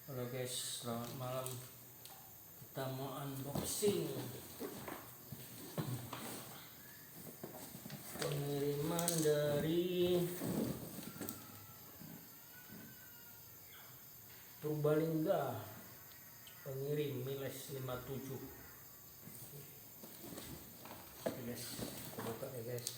Halo guys, selamat malam. Kita mau unboxing pengiriman dari Purbalingga, pengirim Miles 57. Oke guys, kita buka ya guys.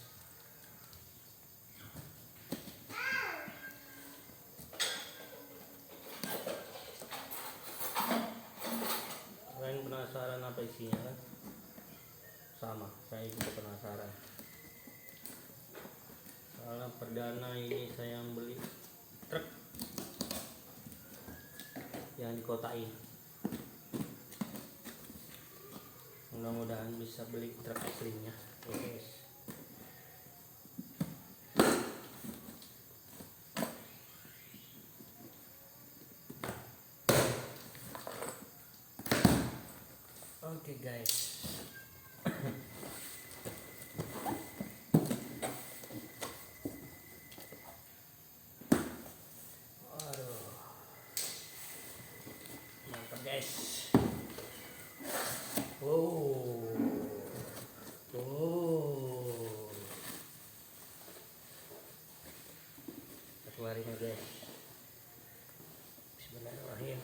Kalian penasaran apa isinya kan? Sama, saya juga penasaran. Karena perdana ini saya beli truk yang dikotain. Mudah-mudahan bisa beli truk aslinya. Oke guys. Oke guys. Aduh, mantap guys. Wow, kita keluarin ya guys. Bismillahirrahmanirrahim.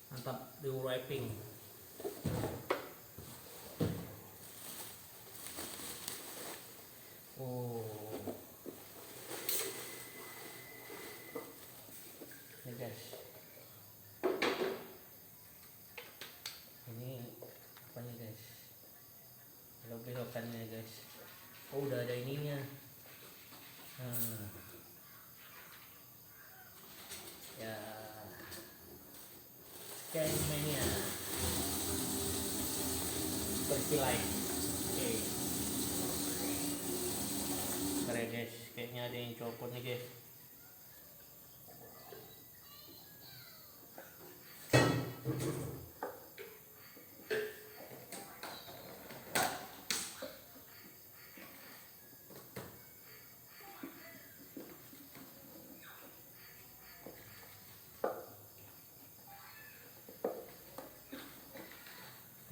Mantap, di wrapping. Ini guys, ini apanya guys, belok-belokannya guys. Oh, udah ada ininya. Ya, kayak mainnya berkilai. Oke, keren guys, kayaknya ada yang copot nih guys.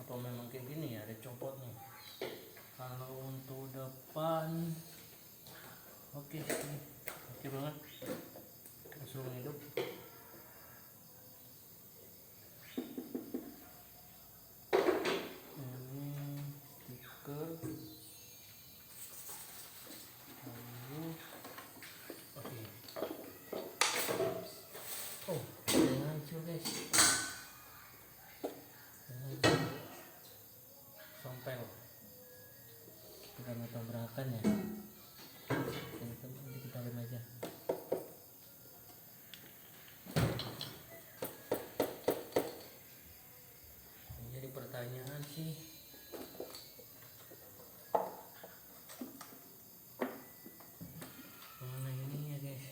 Apa memang kayak gini ya, ada copotnya. Kalau untuk depan oke, oke banget, langsung hidup. Ini stiker, lalu oke. Oh, jangan hancur guys, sompel karena tabrakan ya. Nanti kita lem aja. Jadi pertanyaan sih, mana ini ya guys?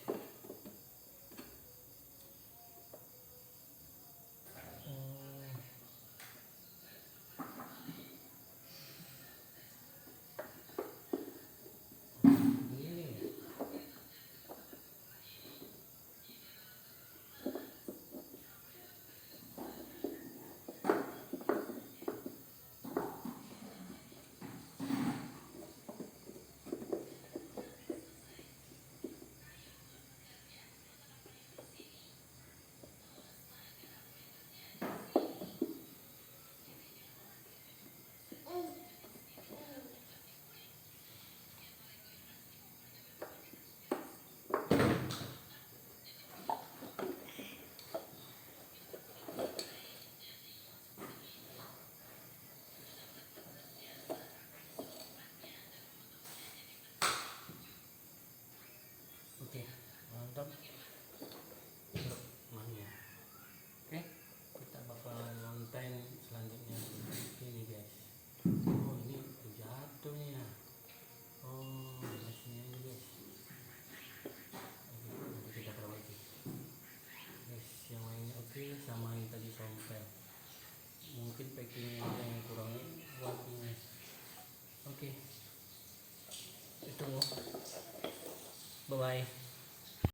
Oke, mantap. Mania. Oke, kita bakalan konten selanjutnya ini guys. Oh, ini jatuh nih ya. Oh, mesinnya ini guys. Oke, nanti kita perbaiki guys. Yang lainnya oke, sama yang tadi sompel. Mungkin packingnya yang kurang kuat nih. Oke, Bye bye.